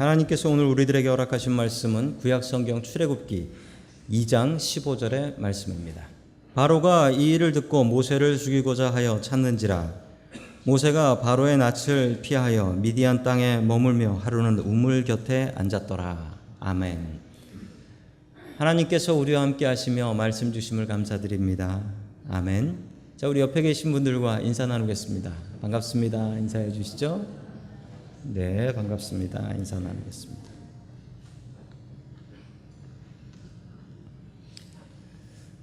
하나님께서 오늘 우리들에게 허락하신 말씀은 구약성경 출애굽기 2장 15절의 말씀입니다. 바로가 이 일을 듣고 모세를 죽이고자 하여 찾는지라. 모세가 바로의 낯을 피하여 미디안 땅에 머물며 하루는 우물 곁에 앉았더라. 아멘. 하나님께서 우리와 함께 하시며 말씀 주심을 감사드립니다. 아멘. 자, 우리 옆에 계신 분들과 인사 나누겠습니다. 반갑습니다. 인사해 주시죠. 네, 반갑습니다. 인사 나누겠습니다.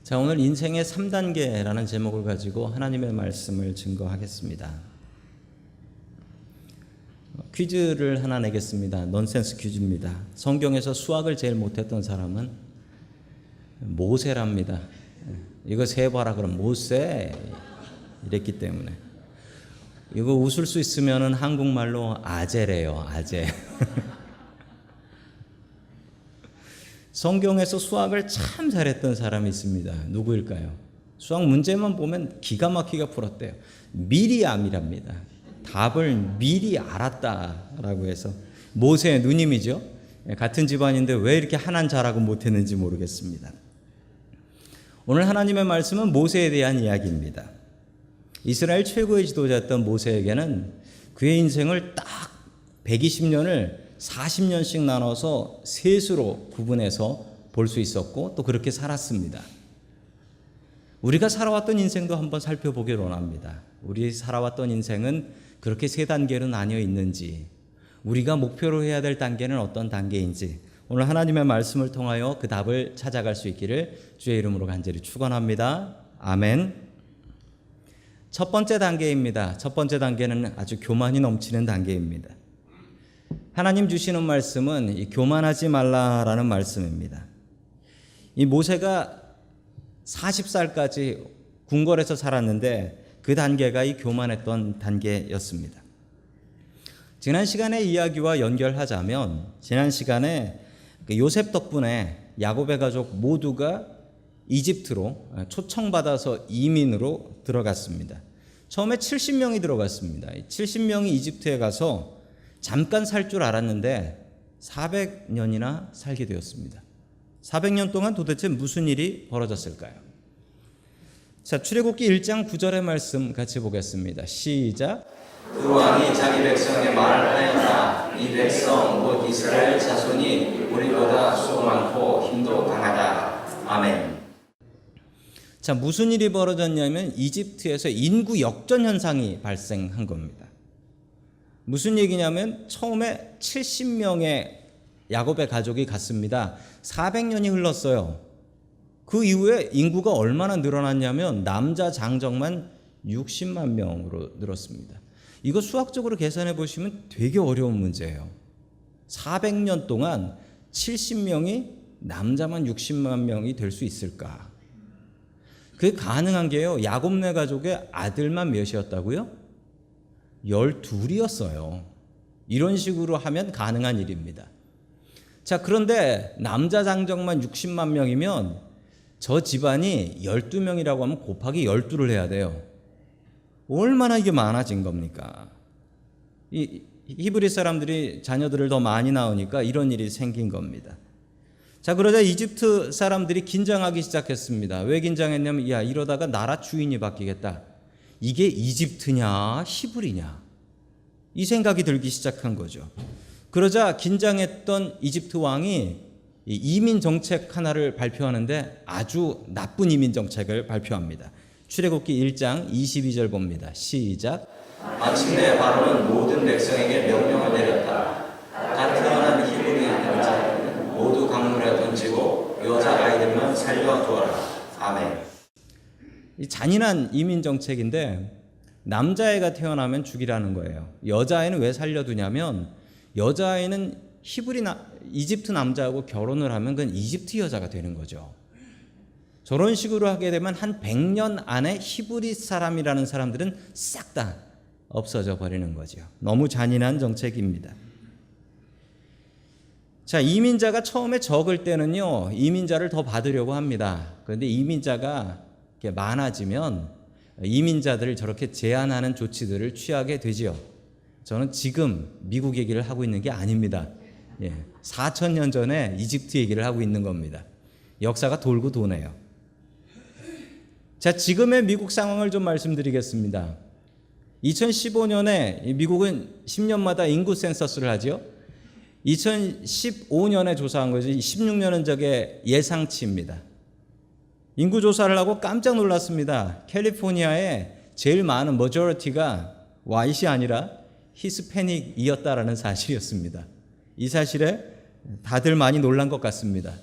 자, 오늘 인생의 3단계라는 제목을 가지고 하나님의 말씀을 증거하겠습니다. 퀴즈를 하나 내겠습니다. 넌센스 퀴즈입니다. 성경에서 수학을 제일 못했던 사람은 모세랍니다. 이거 세봐라 그럼 모세 이랬기 때문에. 이거 웃을 수 있으면은 한국말로 아재래요. 아재. 성경에서 수학을 참 잘했던 사람이 있습니다. 누구일까요? 수학 문제만 보면 기가 막히게 풀었대요. 미리암이랍니다. 답을 미리 알았다라고 해서 모세의 누님이죠. 같은 집안인데 왜 이렇게 하나는 잘하고 못했는지 모르겠습니다. 오늘 하나님의 말씀은 모세에 대한 이야기입니다. 이스라엘 최고의 지도자였던 모세에게는 그의 인생을 딱 120년을 40년씩 나눠서 셋으로 구분해서 볼 수 있었고 또 그렇게 살았습니다. 우리가 살아왔던 인생도 한번 살펴보기를 원합니다. 우리 살아왔던 인생은 그렇게 세 단계로 나뉘어 있는지, 우리가 목표로 해야 될 단계는 어떤 단계인지 오늘 하나님의 말씀을 통하여 그 답을 찾아갈 수 있기를 주의 이름으로 간절히 축원합니다. 아멘. 첫 번째 단계입니다. 첫 번째 단계는 아주 교만이 넘치는 단계입니다. 하나님 주시는 말씀은 이 교만하지 말라라는 말씀입니다. 이 모세가 40살까지 궁궐에서 살았는데 그 단계가 이 교만했던 단계였습니다. 지난 시간의 이야기와 연결하자면 지난 시간에 요셉 덕분에 야곱의 가족 모두가 이집트로 초청받아서 이민으로 들어갔습니다. 처음에 70명이 들어갔습니다. 70명이 이집트에 가서 잠깐 살 줄 알았는데 400년이나 살게 되었습니다. 400년 동안 도대체 무슨 일이 벌어졌을까요? 자, 출애굽기 1장 9절의 말씀 같이 보겠습니다. 시작. 그 왕이 자기 백성의 말을 하였다. 이 백성 곧 이스라엘 자손이 우리보다 수 많고 힘도 강하다. 아멘. 자, 무슨 일이 벌어졌냐면 이집트에서 인구 역전 현상이 발생한 겁니다. 무슨 얘기냐면 처음에 70명의 야곱의 가족이 갔습니다. 400년이 흘렀어요. 그 이후에 인구가 얼마나 늘어났냐면 남자 장정만 60만 명으로 늘었습니다. 이거 수학적으로 계산해 보시면 되게 어려운 문제예요. 400년 동안 70명이 남자만 60만 명이 될 수 있을까? 그게 가능한 게요. 야곱네 가족의 아들만 몇이었다고요? 12이었어요. 이런 식으로 하면 가능한 일입니다. 자, 그런데 남자 장정만 60만 명이면 저 집안이 12명이라고 하면 곱하기 12를 해야 돼요. 얼마나 이게 많아진 겁니까? 이 히브리 사람들이 자녀들을 더 많이 낳으니까 이런 일이 생긴 겁니다. 자, 그러자 이집트 사람들이 긴장하기 시작했습니다. 왜 긴장했냐면 야, 이러다가 나라 주인이 바뀌겠다. 이게 이집트냐 히브리냐 이 생각이 들기 시작한 거죠. 그러자 긴장했던 이집트 왕이 이민 정책 하나를 발표하는데 아주 나쁜 이민 정책을 발표합니다. 출애굽기 1장 22절 봅니다. 시작. 마침내 바로는 모든 백성에게 명령을 내렸다. 다 태어난 히브리 남자들은 모두 강물에 던지고 여자 아이들만 살려두어라. 아멘. 이 잔인한 이민 정책인데 남자애가 태어나면 죽이라는 거예요. 여자아이는 왜 살려두냐면 여자아이는 이집트 남자하고 결혼을 하면 그건 이집트 여자가 되는 거죠. 저런 식으로 하게 되면 한 100년 안에 히브리 사람이라는 사람들은 싹 다 없어져 버리는 거죠. 너무 잔인한 정책입니다. 자, 이민자가 처음에 적을 때는요, 이민자를 더 받으려고 합니다. 그런데 이민자가 많아지면 이민자들을 저렇게 제한하는 조치들을 취하게 되지요. 저는 지금 미국 얘기를 하고 있는 게 아닙니다. 4,000년 전에 이집트 얘기를 하고 있는 겁니다. 역사가 돌고 도네요. 자, 지금의 미국 상황을 좀 말씀드리겠습니다. 2015년에 미국은 10년마다 인구 센서스를 하죠. 2015년에 조사한 거지 16년은 저게 예상치입니다. 인구 조사를 하고 깜짝 놀랐습니다. 캘리포니아에 제일 많은 머저리티가 white이 아니라 히스패닉이었다라는 사실이었습니다. 이 사실에 다들 많이 놀란 것 같습니다.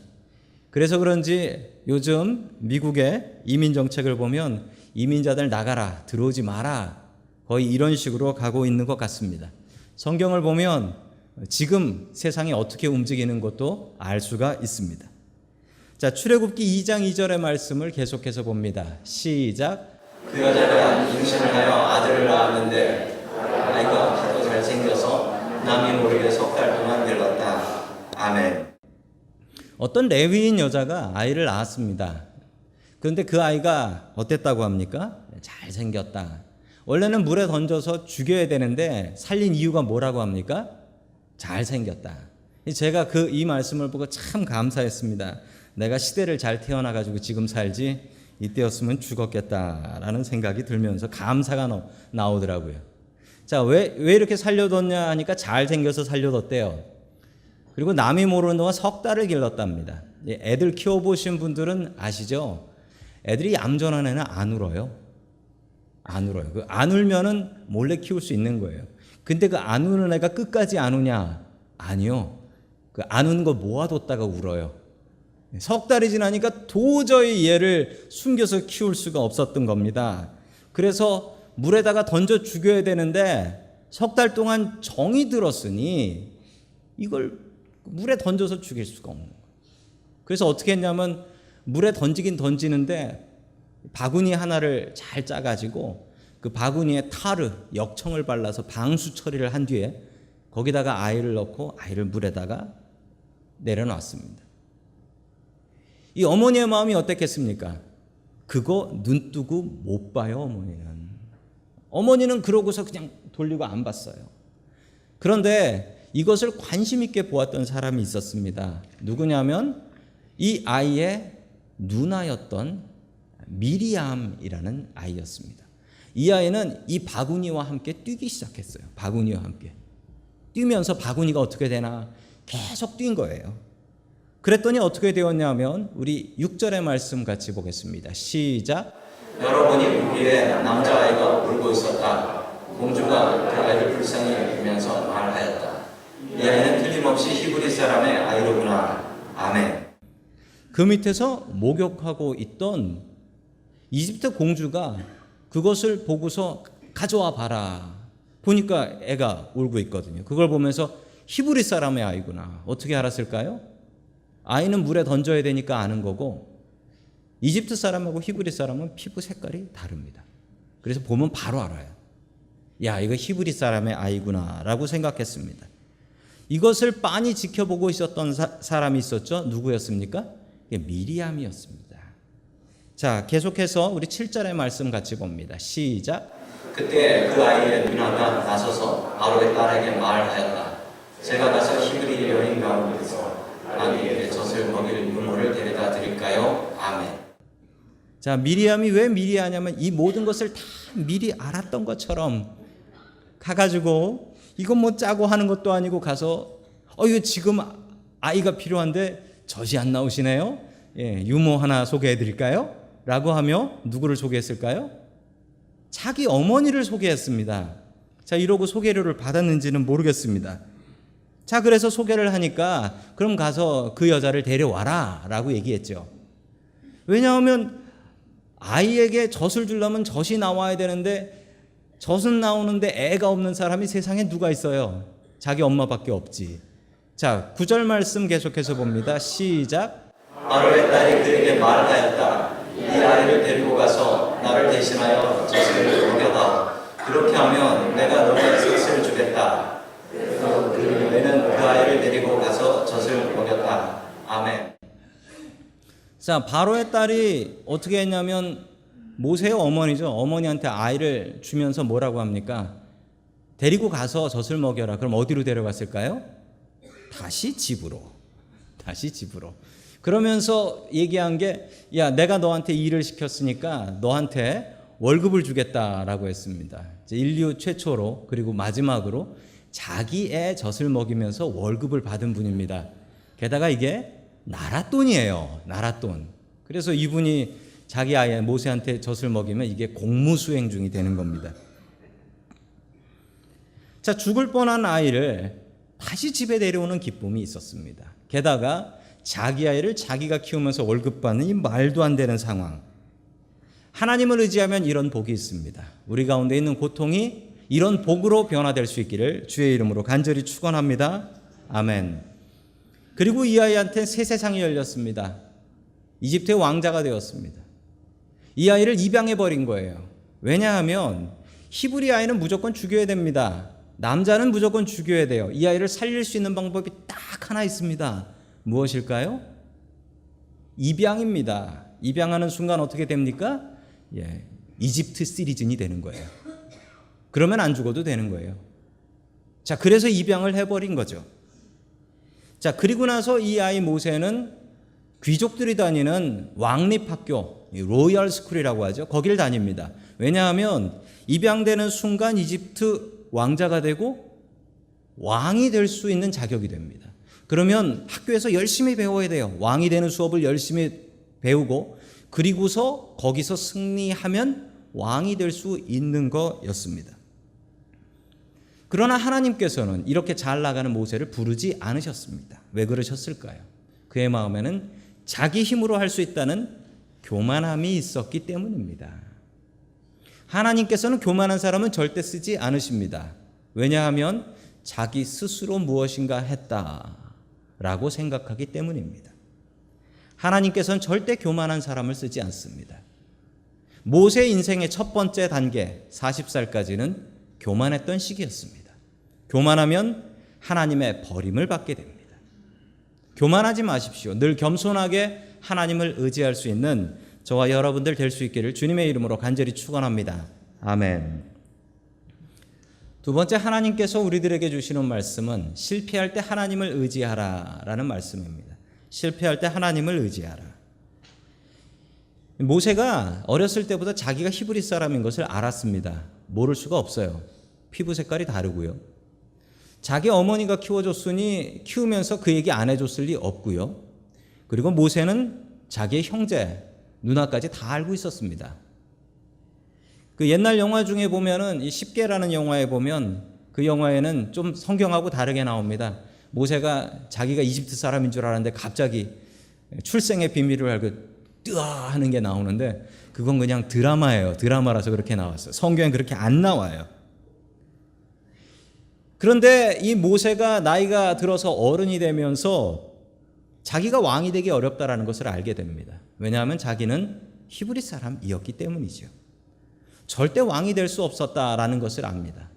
그래서 그런지 요즘 미국의 이민 정책을 보면 이민자들 나가라, 들어오지 마라, 거의 이런 식으로 가고 있는 것 같습니다. 성경을 보면 지금 세상이 어떻게 움직이는 것도 알 수가 있습니다. 자, 출애굽기 2장 2절의 말씀을 계속해서 봅니다. 시작. 그 여자가 임신을 하여 아들을 낳았는데 아이가 하도 잘생겨서 남이 모르게 석 달 동안 늙었다. 아멘. 어떤 레위인 여자가 아이를 낳았습니다. 그런데 그 아이가 어땠다고 합니까? 잘생겼다. 원래는 물에 던져서 죽여야 되는데 살린 이유가 뭐라고 합니까? 잘생겼다. 제가 이 말씀을 보고 참 감사했습니다. 내가 시대를 잘 태어나가지고 지금 살지 이때였으면 죽었겠다라는 생각이 들면서 감사가 나오더라고요. 자, 왜 이렇게 살려뒀냐 하니까 잘생겨서 살려뒀대요. 그리고 남이 모르는 동안 석 달을 길렀답니다. 애들 키워보신 분들은 아시죠? 애들이 얌전한 애는 안 울어요. 안 울어요. 안 울면은 몰래 키울 수 있는 거예요. 근데 그 안 우는 애가 끝까지 안 우냐? 아니요. 그 안 우는 거 모아뒀다가 울어요. 석 달이 지나니까 도저히 얘를 숨겨서 키울 수가 없었던 겁니다. 그래서 물에다가 던져 죽여야 되는데 석 달 동안 정이 들었으니 이걸 물에 던져서 죽일 수가 없는 거예요. 그래서 어떻게 했냐면 물에 던지긴 던지는데 바구니 하나를 잘 짜가지고 그 바구니에 타르, 역청을 발라서 방수 처리를 한 뒤에 거기다가 아이를 넣고 아이를 물에다가 내려놨습니다. 이 어머니의 마음이 어땠겠습니까? 그거 눈 뜨고 못 봐요, 어머니는. 어머니는 그러고서 그냥 돌리고 안 봤어요. 그런데 이것을 관심 있게 보았던 사람이 있었습니다. 누구냐면 이 아이의 누나였던 미리암이라는 아이였습니다. 이 아이는 이 바구니와 함께 뛰기 시작했어요. 바구니와 함께. 뛰면서 바구니가 어떻게 되나 계속 뛴 거예요. 그랬더니 어떻게 되었냐면 우리 6절의 말씀 같이 보겠습니다. 시작. 여러분이 보기에 남자아이가 울고 있었다. 공주가 그 아이를 불쌍히 여기면서 말하였다. 이 아이는 틀림없이 히브리 사람의 아이로구나. 아멘. 그 밑에서 목욕하고 있던 이집트 공주가 그것을 보고서 가져와 봐라. 보니까 애가 울고 있거든요. 그걸 보면서 히브리 사람의 아이구나. 어떻게 알았을까요? 아이는 물에 던져야 되니까 아는 거고 이집트 사람하고 히브리 사람은 피부 색깔이 다릅니다. 그래서 보면 바로 알아요. 야, 이거 히브리 사람의 아이구나 라고 생각했습니다. 이것을 빤히 지켜보고 있었던 사람이 있었죠. 누구였습니까? 미리암이었습니다. 자, 계속해서 우리 7절의 말씀 같이 봅니다. 시작. 그때 그 아이의 누나가 나서서 바로의 딸에게 말하였다. 제가 가서 히브리 여인 가운데서 아기에게 젖을 먹일 유모를 데려다 드릴까요? 아멘. 자, 미리암이 왜 미리 하냐면 이 모든 것을 다 미리 알았던 것처럼 가가지고 이건 뭐 짜고 하는 것도 아니고 가서 이거 지금 아이가 필요한데 젖이 안 나오시네요. 유모 하나 소개해 드릴까요? 라고 하며 누구를 소개했을까요? 자기 어머니를 소개했습니다. 자, 이러고 소개료를 받았는지는 모르겠습니다. 자, 그래서 소개를 하니까 그럼 가서 그 여자를 데려와라 라고 얘기했죠. 왜냐하면 아이에게 젖을 주려면 젖이 나와야 되는데 젖은 나오는데 애가 없는 사람이 세상에 누가 있어요? 자기 엄마밖에 없지. 자, 9절 말씀 계속해서 봅니다. 시작. 바로의 딸이 그에게 말하였다. 이 아이를 데리고 가서 나를 대신하여 젖을 먹여다. 그렇게 하면 내가 너의 젖을 주겠다. 그는 그 아이를 데리고 가서 젖을 먹였다. 아멘. 자, 바로의 딸이 어떻게 했냐면 모세의 어머니죠. 어머니한테 아이를 주면서 뭐라고 합니까? 데리고 가서 젖을 먹여라. 그럼 어디로 데려갔을까요? 다시 집으로. 다시 집으로. 그러면서 얘기한 게, 야, 내가 너한테 일을 시켰으니까 너한테 월급을 주겠다라고 했습니다. 인류 최초로 그리고 마지막으로 자기 애 젖을 먹이면서 월급을 받은 분입니다. 게다가 이게 나라 돈이에요. 나라 돈. 그래서 이분이 자기 아이 모세한테 젖을 먹이면 이게 공무수행 중이 되는 겁니다. 자, 죽을 뻔한 아이를 다시 집에 데려오는 기쁨이 있었습니다. 게다가 자기 아이를 자기가 키우면서 월급 받는 이 말도 안 되는 상황. 하나님을 의지하면 이런 복이 있습니다. 우리 가운데 있는 고통이 이런 복으로 변화될 수 있기를 주의 이름으로 간절히 축원합니다. 아멘. 그리고 이 아이한테 새 세상이 열렸습니다. 이집트의 왕자가 되었습니다. 이 아이를 입양해 버린 거예요. 왜냐하면 히브리 아이는 무조건 죽여야 됩니다. 남자는 무조건 죽여야 돼요. 이 아이를 살릴 수 있는 방법이 딱 하나 있습니다. 무엇일까요? 입양입니다. 입양하는 순간 어떻게 됩니까? 이집트 시리즌이 되는 거예요. 그러면 안 죽어도 되는 거예요. 자, 그래서 입양을 해버린 거죠. 자, 그리고 나서 이 아이 모세는 귀족들이 다니는 왕립학교, 로열 스쿨이라고 하죠. 거기를 다닙니다. 왜냐하면 입양되는 순간 이집트 왕자가 되고 왕이 될 수 있는 자격이 됩니다. 그러면 학교에서 열심히 배워야 돼요. 왕이 되는 수업을 열심히 배우고 그리고서 거기서 승리하면 왕이 될 수 있는 거였습니다. 그러나 하나님께서는 이렇게 잘 나가는 모세를 부르지 않으셨습니다. 왜 그러셨을까요? 그의 마음에는 자기 힘으로 할 수 있다는 교만함이 있었기 때문입니다. 하나님께서는 교만한 사람은 절대 쓰지 않으십니다. 왜냐하면 자기 스스로 무엇인가 했다라고 생각하기 때문입니다. 하나님께서는 절대 교만한 사람을 쓰지 않습니다. 모세 인생의 첫 번째 단계 40살까지는 교만했던 시기였습니다. 교만하면 하나님의 버림을 받게 됩니다. 교만하지 마십시오. 늘 겸손하게 하나님을 의지할 수 있는 저와 여러분들 될 수 있기를 주님의 이름으로 간절히 축원합니다. 아멘. 두 번째, 하나님께서 우리들에게 주시는 말씀은 실패할 때 하나님을 의지하라라는 말씀입니다. 실패할 때 하나님을 의지하라. 모세가 어렸을 때부터 자기가 히브리 사람인 것을 알았습니다. 모를 수가 없어요. 피부 색깔이 다르고요. 자기 어머니가 키워줬으니 키우면서 그 얘기 안 해줬을 리 없고요. 그리고 모세는 자기의 형제, 누나까지 다 알고 있었습니다. 그 옛날 영화 중에 보면은 이 10개라는 영화에 보면 그 영화에는 좀 성경하고 다르게 나옵니다. 모세가 자기가 이집트 사람인 줄 알았는데 갑자기 출생의 비밀을 알고 뜨아 하는 게 나오는데 그건 그냥 드라마예요. 드라마라서 그렇게 나왔어요. 성경엔 그렇게 안 나와요. 그런데 이 모세가 나이가 들어서 어른이 되면서 자기가 왕이 되기 어렵다라는 것을 알게 됩니다. 왜냐하면 자기는 히브리 사람이었기 때문이죠. 절대 왕이 될 수 없었다라는 것을 압니다.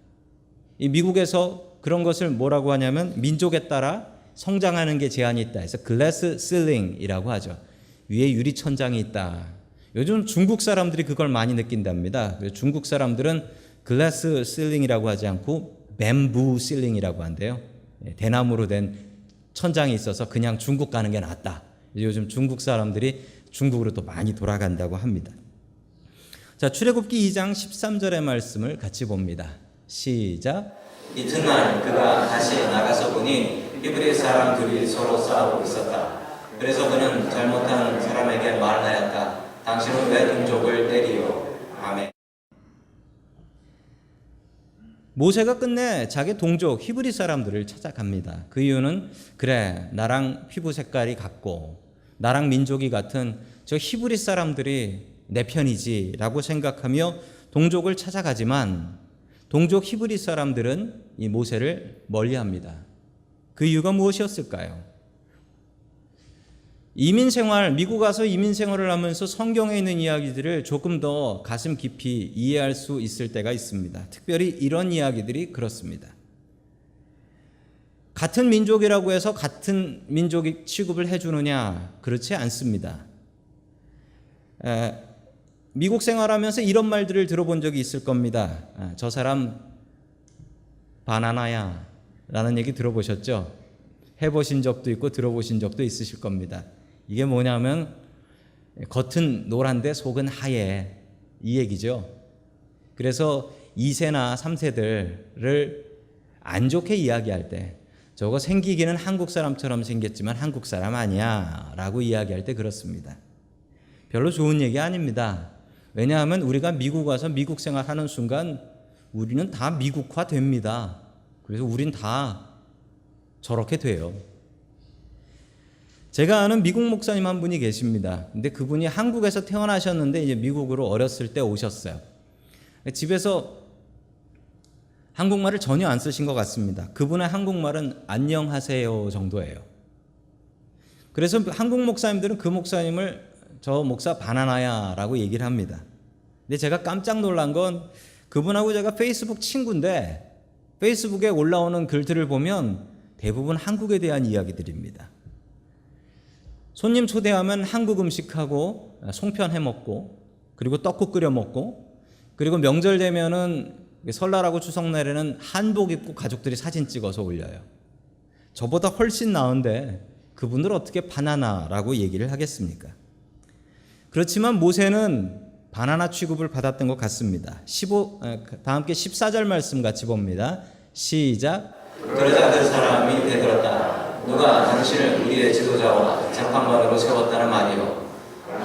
이 미국에서 그런 것을 뭐라고 하냐면 민족에 따라 성장하는 게 제한이 있다 해서 글래스 실링이라고 하죠. 위에 유리 천장이 있다. 요즘 중국 사람들이 그걸 많이 느낀답니다. 그래서 중국 사람들은 글래스 실링이라고 하지 않고 뱀부 실링이라고 한대요. 대나무로 된 천장이 있어서 그냥 중국 가는 게 낫다. 요즘 중국 사람들이 중국으로 또 많이 돌아간다고 합니다. 자, 출애굽기 2장 13절의 말씀을 같이 봅니다. 시작. 이튿날 그가 다시 나가서 보니 히브리 사람 둘이 서로 싸우고 있었다. 그래서 그는 잘못한 사람에게 말하였다. 당신은 왜 동족을 때리요? 아멘. 모세가 끝내 자기 동족 히브리 사람들을 찾아갑니다. 그 이유는 그래, 나랑 피부 색깔이 같고 나랑 민족이 같은 저 히브리 사람들이 내 편이지 라고 생각하며 동족을 찾아가지만 동족 히브리 사람들은 이 모세를 멀리합니다. 그 이유가 무엇이었을까요? 이민생활, 미국 와서 이민생활을 하면서 성경에 있는 이야기들을 조금 더 가슴 깊이 이해할 수 있을 때가 있습니다. 특별히 이런 이야기들이 그렇습니다. 같은 민족이라고 해서 같은 민족이 취급을 해주느냐? 그렇지 않습니다. 미국 생활하면서 이런 말들을 들어본 적이 있을 겁니다. 저 사람 바나나야 라는 얘기 들어보셨죠? 해보신 적도 있고 들어보신 적도 있으실 겁니다. 이게 뭐냐면 겉은 노란데 속은 하얘, 이 얘기죠. 그래서 2세나 3세들을 안 좋게 이야기할 때 저거 생기기는 한국 사람처럼 생겼지만 한국 사람 아니야 라고 이야기할 때 그렇습니다. 별로 좋은 얘기 아닙니다. 왜냐하면 우리가 미국 와서 미국 생활하는 순간 우리는 다 미국화 됩니다. 그래서 우린 다 저렇게 돼요. 제가 아는 미국 목사님 한 분이 계십니다. 근데 그분이 한국에서 태어나셨는데 이제 미국으로 어렸을 때 오셨어요. 집에서 한국말을 전혀 안 쓰신 것 같습니다. 그분의 한국말은 안녕하세요 정도예요. 그래서 한국 목사님들은 그 목사님을 저 목사 바나나야 라고 얘기를 합니다. 근데 제가 깜짝 놀란 건 그분하고 제가 페이스북 친구인데 페이스북에 올라오는 글들을 보면 대부분 한국에 대한 이야기들입니다. 손님 초대하면 한국 음식하고 송편 해 먹고 그리고 떡국 끓여 먹고 그리고 명절 되면은 설날하고 추석날에는 한복 입고 가족들이 사진 찍어서 올려요. 저보다 훨씬 나은데 그분들 어떻게 바나나라고 얘기를 하겠습니까? 그렇지만 모세는 바나나 취급을 받았던 것 같습니다. 다 함께 14절 말씀 같이 봅니다. 시작. 그러자 그 사람이 대들었다. 누가 당신을 우리의 지도자와 재판관으로 세웠다는 말이요.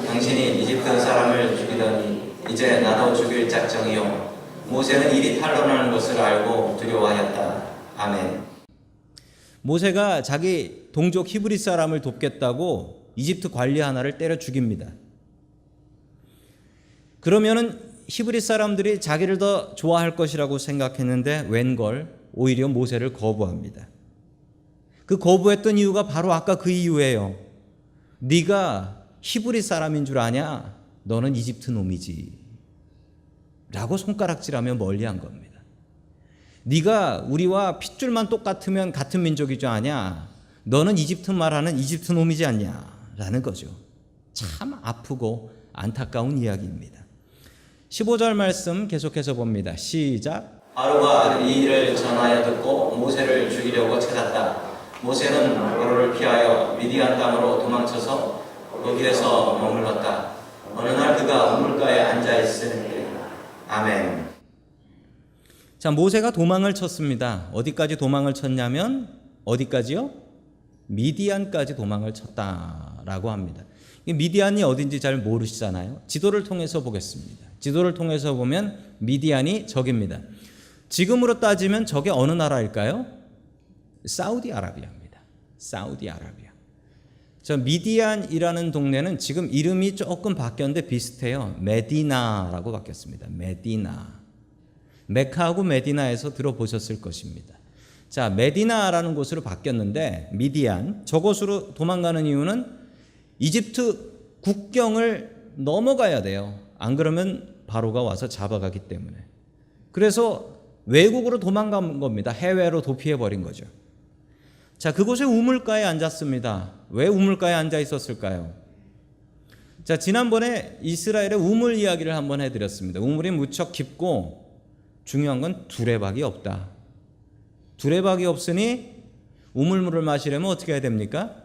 당신이 이집트 사람을 죽이더니 이제 나도 죽일 작정이요. 모세는 일이 탄로나는 것을 알고 두려워하였다. 아멘. 모세가 자기 동족 히브리 사람을 돕겠다고 이집트 관리 하나를 때려 죽입니다. 그러면은 히브리 사람들이 자기를 더 좋아할 것이라고 생각했는데 웬걸 오히려 모세를 거부합니다. 그 거부했던 이유가 바로 아까 그 이유예요. 네가 히브리 사람인 줄 아냐? 너는 이집트 놈이지. 라고 손가락질하며 멀리한 겁니다. 네가 우리와 핏줄만 똑같으면 같은 민족이지 아냐? 너는 이집트 말하는 이집트 놈이지 않냐? 라는 거죠. 참 아프고 안타까운 이야기입니다. 15절 말씀 계속해서 봅니다. 시작. 바로가 이 일을 전하여 듣고 모세를 죽이려고 찾았다. 모세는 바로를 피하여 미디안 땅으로 도망쳐서 거기에서 머물렀다. 어느 날 그가 우물가에 앉아 있으니 아멘. 자, 모세가 도망을 쳤습니다. 어디까지 도망을 쳤냐면 어디까지요? 미디안까지 도망을 쳤다라고 합니다. 미디안이 어딘지 잘 모르시잖아요. 지도를 통해서 보겠습니다. 지도를 통해서 보면 미디안이 저기입니다. 지금으로 따지면 저게 어느 나라일까요? 사우디아라비아입니다. 사우디아라비아. 저 미디안이라는 동네는 지금 이름이 조금 바뀌었는데 비슷해요. 메디나라고 바뀌었습니다. 메디나. 메카하고 메디나에서 들어보셨을 것입니다. 자, 메디나라는 곳으로 바뀌었는데 미디안, 저곳으로 도망가는 이유는 이집트 국경을 넘어가야 돼요. 안 그러면 바로가 와서 잡아가기 때문에. 그래서 외국으로 도망간 겁니다. 해외로 도피해버린 거죠. 자, 그곳에 우물가에 앉았습니다. 왜 우물가에 앉아 있었을까요? 자, 지난번에 이스라엘의 우물 이야기를 한번 해드렸습니다. 우물이 무척 깊고 중요한 건 두레박이 없다. 두레박이 없으니 우물물을 마시려면 어떻게 해야 됩니까?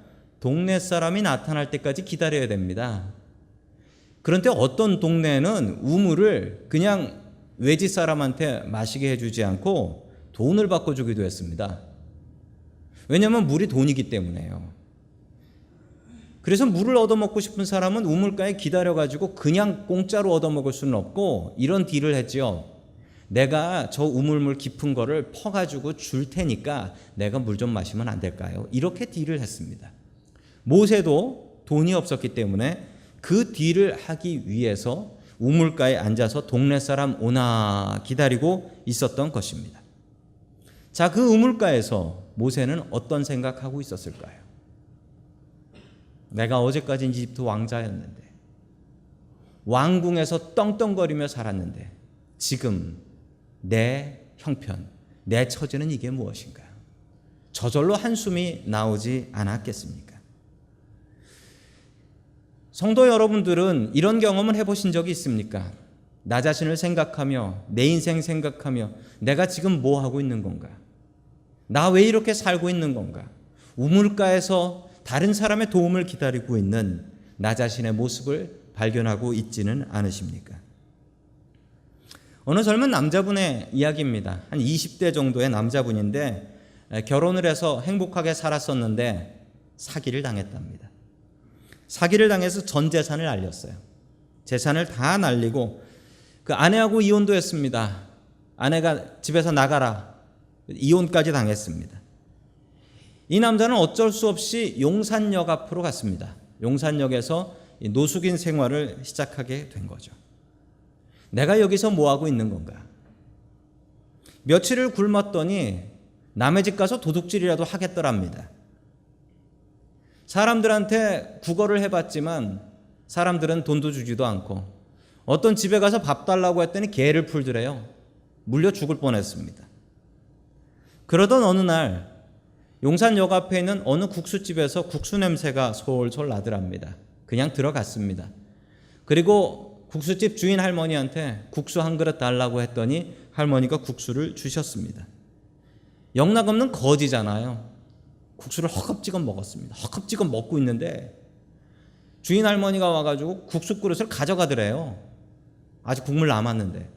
동네 사람이 나타날 때까지 기다려야 됩니다. 그런데 어떤 동네는 우물을 그냥 외지 사람한테 마시게 해주지 않고 돈을 바꿔주기도 했습니다. 왜냐하면 물이 돈이기 때문에요. 그래서 물을 얻어먹고 싶은 사람은 우물가에 기다려가지고 그냥 공짜로 얻어먹을 수는 없고 이런 딜을 했죠. 내가 저 우물물 깊은 거를 퍼가지고 줄 테니까 내가 물 좀 마시면 안 될까요? 이렇게 딜을 했습니다. 모세도 돈이 없었기 때문에 그 딜을 하기 위해서 우물가에 앉아서 동네 사람 오나 기다리고 있었던 것입니다. 자, 그 우물가에서 모세는 어떤 생각하고 있었을까요? 내가 어제까지 이집트 왕자였는데 왕궁에서 떵떵거리며 살았는데 지금 내 형편, 내 처지는 이게 무엇인가? 저절로 한숨이 나오지 않았겠습니까? 성도 여러분들은 이런 경험을 해보신 적이 있습니까? 나 자신을 생각하며 내 인생 생각하며 내가 지금 뭐 하고 있는 건가? 나 왜 이렇게 살고 있는 건가? 우물가에서 다른 사람의 도움을 기다리고 있는 나 자신의 모습을 발견하고 있지는 않으십니까? 어느 젊은 남자분의 이야기입니다. 한 20대 정도의 남자분인데 결혼을 해서 행복하게 살았었는데 사기를 당했답니다. 사기를 당해서 전 재산을 날렸어요. 재산을 다 날리고 그 아내하고 이혼도 했습니다. 아내가 집에서 나가라, 이혼까지 당했습니다. 이 남자는 어쩔 수 없이 용산역 앞으로 갔습니다. 용산역에서 노숙인 생활을 시작하게 된 거죠. 내가 여기서 뭐하고 있는 건가? 며칠을 굶었더니 남의 집 가서 도둑질이라도 하겠더랍니다. 사람들한테 구걸을 해봤지만 사람들은 돈도 주지도 않고 어떤 집에 가서 밥 달라고 했더니 개를 풀더래요. 물려 죽을 뻔했습니다. 그러던 어느 날 용산역 앞에 있는 어느 국수집에서 국수 냄새가 솔솔 나더랍니다. 그냥 들어갔습니다. 그리고 국수집 주인 할머니한테 국수 한 그릇 달라고 했더니 할머니가 국수를 주셨습니다. 영락없는 거지잖아요. 국수를 허겁지겁 먹었습니다. 허겁지겁 먹고 있는데 주인 할머니가 와가지고 국수 그릇을 가져가더래요. 아직 국물 남았는데.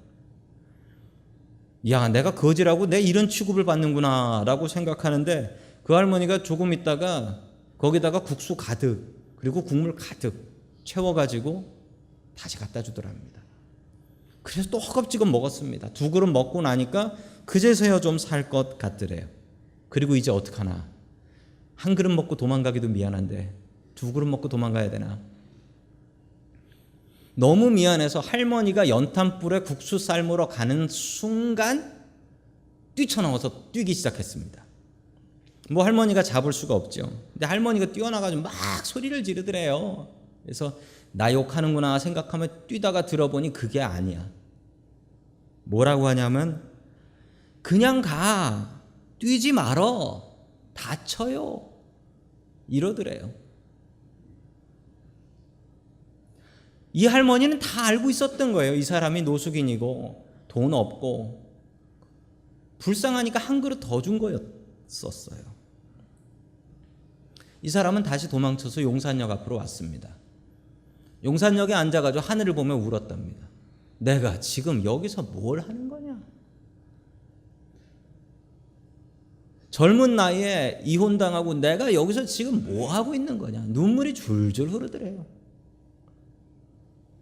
야, 내가 거지라고 내 이런 취급을 받는구나 라고 생각하는데 그 할머니가 조금 있다가 거기다가 국수 가득 그리고 국물 가득 채워가지고 다시 갖다 주더랍니다. 그래서 또 허겁지겁 먹었습니다. 2그릇 먹고 나니까 그제서야 좀 살 것 같더래요. 그리고 이제 어떡하나. 1그릇 먹고 도망가기도 미안한데 2그릇 먹고 도망가야 되나. 너무 미안해서 할머니가 연탄불에 국수 삶으러 가는 순간 뛰쳐나와서 뛰기 시작했습니다. 뭐 할머니가 잡을 수가 없죠. 근데 할머니가 뛰어나가지고 막 소리를 지르더래요. 그래서 나 욕하는구나 생각하면 뛰다가 들어보니 그게 아니야. 뭐라고 하냐면 그냥 가. 뛰지 말어. 다쳐요. 이러더래요. 이 할머니는 다 알고 있었던 거예요. 이 사람이 노숙인이고 돈 없고 불쌍하니까 1그릇 더 준 거였었어요. 이 사람은 다시 도망쳐서 용산역 앞으로 왔습니다. 용산역에 앉아가지고 하늘을 보며 울었답니다. 내가 지금 여기서 뭘 하는 거냐? 젊은 나이에 이혼당하고 내가 여기서 지금 뭐 하고 있는 거냐? 눈물이 줄줄 흐르더래요.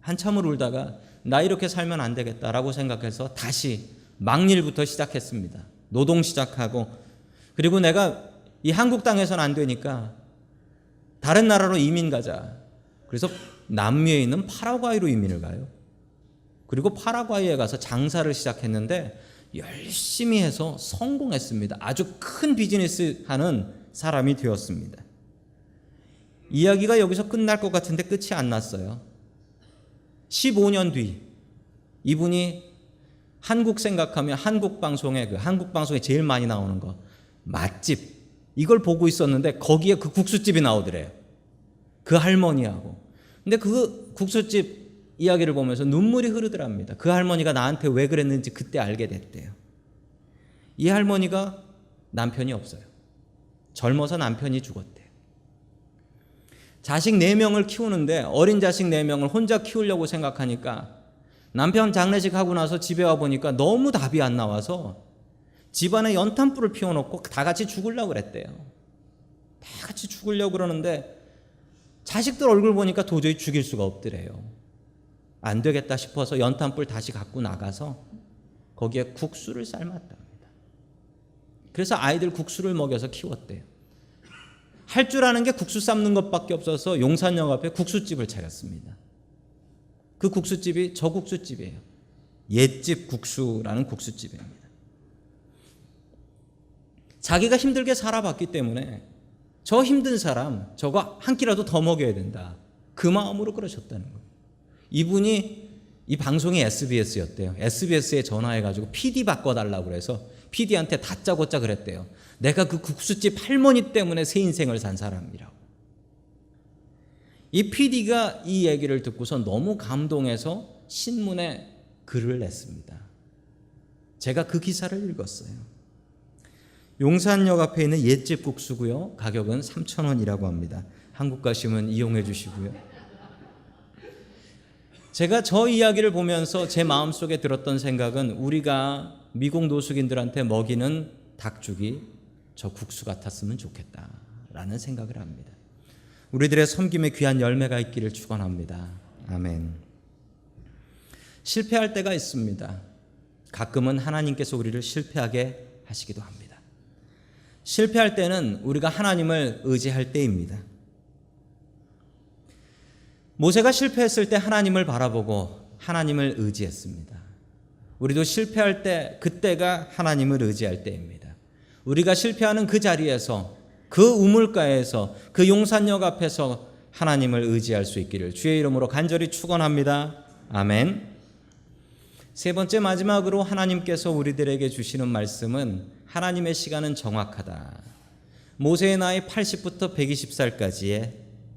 한참을 울다가 나 이렇게 살면 안 되겠다라고 생각해서 다시 막일부터 시작했습니다. 노동 시작하고 그리고 내가 이 한국 땅에서는 안 되니까 다른 나라로 이민 가자. 그래서 남미에 있는 파라과이로 이민을 가요. 그리고 파라과이에 가서 장사를 시작했는데 열심히 해서 성공했습니다. 아주 큰 비즈니스 하는 사람이 되었습니다. 이야기가 여기서 끝날 것 같은데 끝이 안 났어요. 15년 뒤 이분이 한국 생각하면 한국 방송에 제일 많이 나오는 거 맛집 이걸 보고 있었는데 거기에 그 국수집이 나오더래요. 그 할머니하고. 근데 그 국수집 이야기를 보면서 눈물이 흐르더랍니다. 그 할머니가 나한테 왜 그랬는지 그때 알게 됐대요. 이 할머니가 남편이 없어요. 젊어서 남편이 죽었대요. 자식 4명을 키우는데 어린 자식 4명을 혼자 키우려고 생각하니까 남편 장례식 하고 나서 집에 와보니까 너무 답이 안 나와서 집안에 연탄불을 피워놓고 다 같이 죽으려고 그랬대요. 다 같이 죽으려고 그러는데 자식들 얼굴 보니까 도저히 죽일 수가 없더래요. 안 되겠다 싶어서 연탄불 다시 갖고 나가서 거기에 국수를 삶았답니다. 그래서 아이들 국수를 먹여서 키웠대요. 할 줄 아는 게 국수 삶는 것밖에 없어서 용산역 앞에 국수집을 차렸습니다. 그 국수집이 저 국수집이에요. 옛집 국수라는 국수집입니다. 자기가 힘들게 살아봤기 때문에 저 힘든 사람 저거 한 끼라도 더 먹여야 된다. 그 마음으로 그러셨다는 거예요. 이분이 이 방송이 SBS였대요. SBS에 전화해가지고 PD 바꿔달라고 그래서 PD한테 다짜고짜 그랬대요. 내가 그 국수집 할머니 때문에 새 인생을 산 사람이라고. 이 PD가 이 얘기를 듣고서 너무 감동해서 신문에 글을 냈습니다. 제가 그 기사를 읽었어요. 용산역 앞에 있는 옛집 국수고요. 가격은 3,000원이라고 합니다. 한국 가시면 이용해 주시고요. 제가 저 이야기를 보면서 제 마음속에 들었던 생각은 우리가 미국 노숙인들한테 먹이는 닭죽이 저 국수 같았으면 좋겠다라는 생각을 합니다. 우리들의 섬김에 귀한 열매가 있기를 축원합니다. 아멘. 실패할 때가 있습니다. 가끔은 하나님께서 우리를 실패하게 하시기도 합니다. 실패할 때는 우리가 하나님을 의지할 때입니다. 모세가 실패했을 때 하나님을 바라보고 하나님을 의지했습니다. 우리도 실패할 때 그때가 하나님을 의지할 때입니다. 우리가 실패하는 그 자리에서 그 우물가에서 그 용산역 앞에서 하나님을 의지할 수 있기를 주의 이름으로 간절히 축원합니다. 아멘. 세 번째 마지막으로 하나님께서 우리들에게 주시는 말씀은 하나님의 시간은 정확하다. 모세의 나이 80부터 120살까지의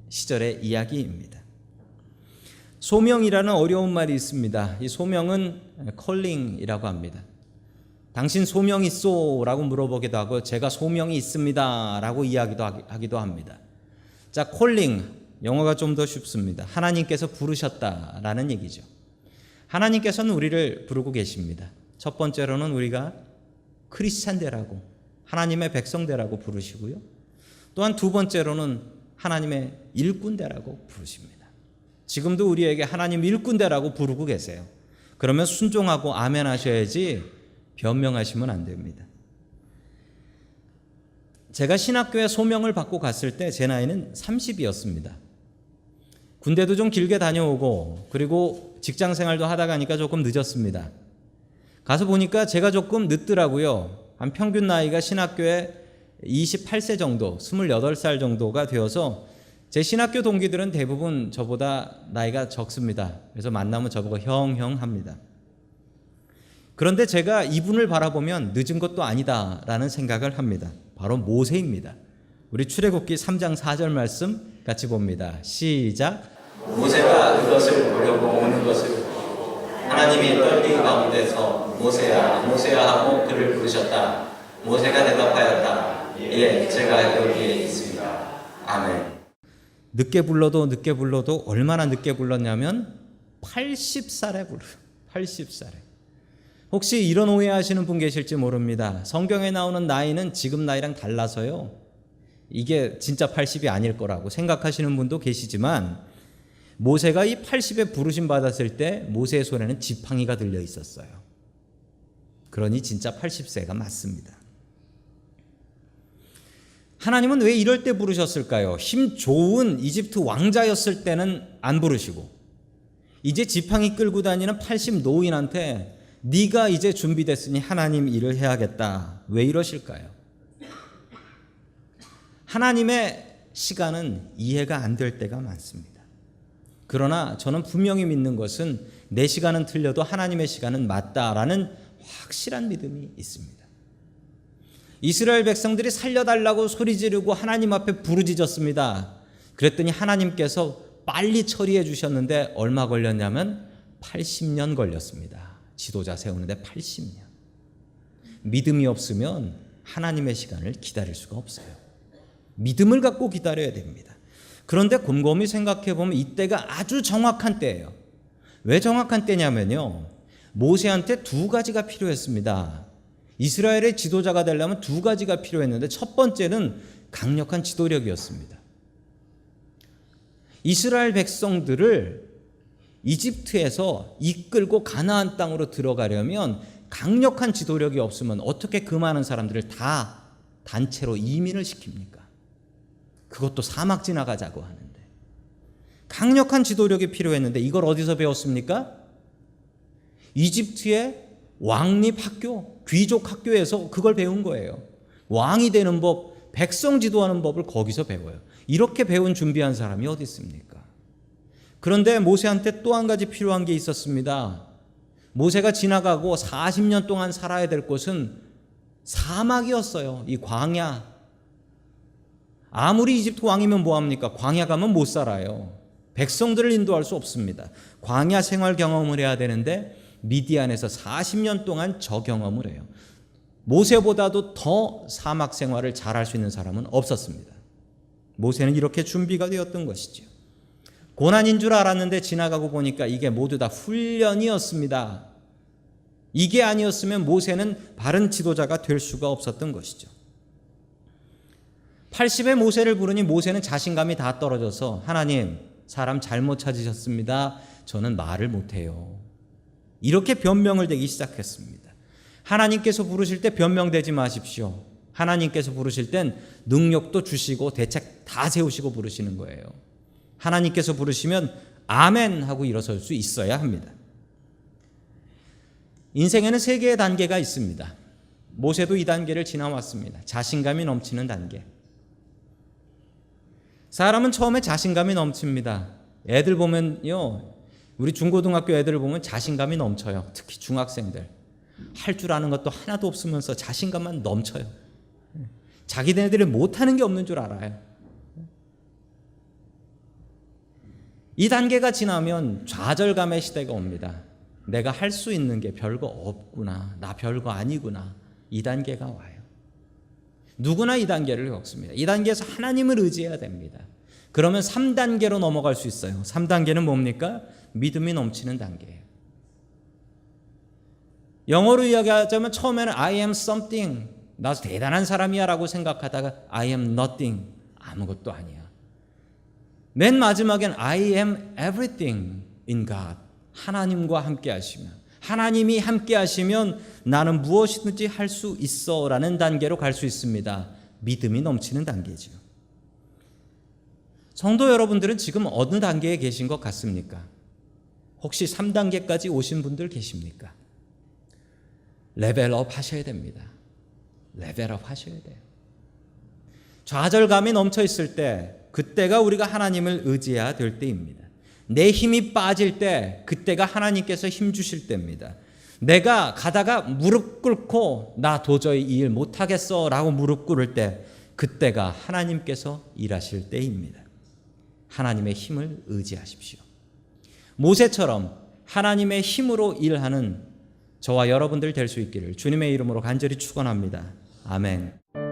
시절의 이야기입니다. 소명이라는 어려운 말이 있습니다. 이 소명은 컬링이라고 합니다. 당신 소명 있소? 라고 물어보기도 하고 제가 소명이 있습니다 라고 하기도 합니다. 자, 콜링, 영어가 좀 더 쉽습니다. 하나님께서 부르셨다라는 얘기죠. 하나님께서는 우리를 부르고 계십니다. 첫 번째로는 우리가 크리스찬되라고, 하나님의 백성되라고 부르시고요. 또한 두 번째로는 하나님의 일꾼되라고 부르십니다. 지금도 우리에게 하나님 일꾼되라고 부르고 계세요. 그러면 순종하고 아멘 하셔야지 변명하시면 안 됩니다. 제가 신학교에 소명을 받고 갔을 때 제 나이는 30이었습니다. 군대도 좀 길게 다녀오고 그리고 직장 생활도 하다 가니까 조금 늦었습니다. 가서 보니까 제가 조금 늦더라고요. 한 평균 나이가 신학교에 28세 정도, 28살 정도가 되어서 제 신학교 동기들은 대부분 저보다 나이가 적습니다. 그래서 만나면 저보고 형 합니다. 그런데 제가 이분을 바라보면 늦은 것도 아니다라는 생각을 합니다. 바로 모세입니다. 우리 출애굽기 3장 4절 말씀 같이 봅니다. 시작. 모세가 그것을 보려고 오는 것을 보고 하나님이 떨기 가운데서 모세야 모세야 하고 그를 부르셨다. 모세가 대답하였다. 예, 제가 여기에 있습니다. 아멘. 늦게 불러도 얼마나 늦게 불렀냐면 80살에 불러요. 80살에. 혹시 이런 오해하시는 분 계실지 모릅니다. 성경에 나오는 나이는 지금 나이랑 달라서요. 이게 진짜 80이 아닐 거라고 생각하시는 분도 계시지만 모세가 이 80에 부르심 받았을 때 모세의 손에는 지팡이가 들려 있었어요. 그러니 진짜 80세가 맞습니다. 하나님은 왜 이럴 때 부르셨을까요? 힘 좋은 이집트 왕자였을 때는 안 부르시고 이제 지팡이 끌고 다니는 80 노인한테 네가 이제 준비됐으니 하나님 일을 해야겠다. 왜 이러실까요? 하나님의 시간은 이해가 안 될 때가 많습니다. 그러나 저는 분명히 믿는 것은 내 시간은 틀려도 하나님의 시간은 맞다라는 확실한 믿음이 있습니다. 이스라엘 백성들이 살려달라고 소리 지르고 하나님 앞에 부르짖었습니다. 그랬더니 하나님께서 빨리 처리해 주셨는데 얼마 걸렸냐면 80년 걸렸습니다. 지도자 세우는데 80년. 믿음이 없으면 하나님의 시간을 기다릴 수가 없어요. 믿음을 갖고 기다려야 됩니다. 그런데 곰곰이 생각해 보면 이때가 아주 정확한 때예요. 왜 정확한 때냐면요. 모세한테 두 가지가 필요했습니다. 이스라엘의 지도자가 되려면 두 가지가 필요했는데 첫 번째는 강력한 지도력이었습니다. 이스라엘 백성들을 이집트에서 이끌고 가나안 땅으로 들어가려면 강력한 지도력이 없으면 어떻게 그 많은 사람들을 다 단체로 이민을 시킵니까? 그것도 사막 지나가자고 하는데. 강력한 지도력이 필요했는데 이걸 어디서 배웠습니까? 이집트의 왕립학교, 귀족 학교에서 그걸 배운 거예요. 왕이 되는 법, 백성 지도하는 법을 거기서 배워요. 이렇게 배운 준비한 사람이 어디 있습니까? 그런데 모세한테 또 한 가지 필요한 게 있었습니다. 모세가 지나가고 40년 동안 살아야 될 곳은 사막이었어요. 이 광야. 아무리 이집트 왕이면 뭐합니까? 광야 가면 못 살아요. 백성들을 인도할 수 없습니다. 광야 생활 경험을 해야 되는데 미디안에서 40년 동안 저 경험을 해요. 모세보다도 더 사막 생활을 잘할 수 있는 사람은 없었습니다. 모세는 이렇게 준비가 되었던 것이죠. 고난인 줄 알았는데 지나가고 보니까 이게 모두 다 훈련이었습니다. 이게 아니었으면 모세는 바른 지도자가 될 수가 없었던 것이죠. 80의 모세를 부르니 모세는 자신감이 다 떨어져서 하나님, 사람 잘못 찾으셨습니다. 저는 말을 못해요. 이렇게 변명을 대기 시작했습니다. 하나님께서 부르실 때 변명되지 마십시오. 하나님께서 부르실 땐 능력도 주시고 대책 다 세우시고 부르시는 거예요. 하나님께서 부르시면 아멘 하고 일어설 수 있어야 합니다. 인생에는 3개의 단계가 있습니다. 모세도 이 단계를 지나왔습니다. 자신감이 넘치는 단계. 사람은 처음에 자신감이 넘칩니다. 애들 보면요, 우리 중고등학교 애들을 보면 자신감이 넘쳐요. 특히 중학생들. 할 줄 아는 것도 하나도 없으면서 자신감만 넘쳐요. 자기네들이 못하는 게 없는 줄 알아요. 이 단계가 지나면 좌절감의 시대가 옵니다. 내가 할 수 있는 게 별거 없구나. 나 별거 아니구나. 이 단계가 와요. 누구나 이 단계를 겪습니다. 이 단계에서 하나님을 의지해야 됩니다. 그러면 3단계로 넘어갈 수 있어요. 3단계는 뭡니까? 믿음이 넘치는 단계예요. 영어로 이야기하자면 처음에는 I am something, 나 대단한 사람이야 라고 생각하다가 I am nothing, 아무것도 아니야. 맨 마지막엔 I am everything in God, 하나님과 함께 하시면, 하나님이 함께 하시면 나는 무엇이든지 할 수 있어 라는 단계로 갈 수 있습니다. 믿음이 넘치는 단계죠. 성도 여러분들은 지금 어느 단계에 계신 것 같습니까? 혹시 3단계까지 오신 분들 계십니까? 레벨업 하셔야 됩니다. 레벨업 하셔야 돼요. 좌절감이 넘쳐 있을 때, 그때가 우리가 하나님을 의지해야 될 때입니다. 내 힘이 빠질 때, 그때가 하나님께서 힘 주실 때입니다. 내가 가다가 무릎 꿇고 나 도저히 이 일 못하겠어 라고 무릎 꿇을 때, 그때가 하나님께서 일하실 때입니다. 하나님의 힘을 의지하십시오. 모세처럼 하나님의 힘으로 일하는 저와 여러분들 될 수 있기를 주님의 이름으로 간절히 축원합니다. 아멘.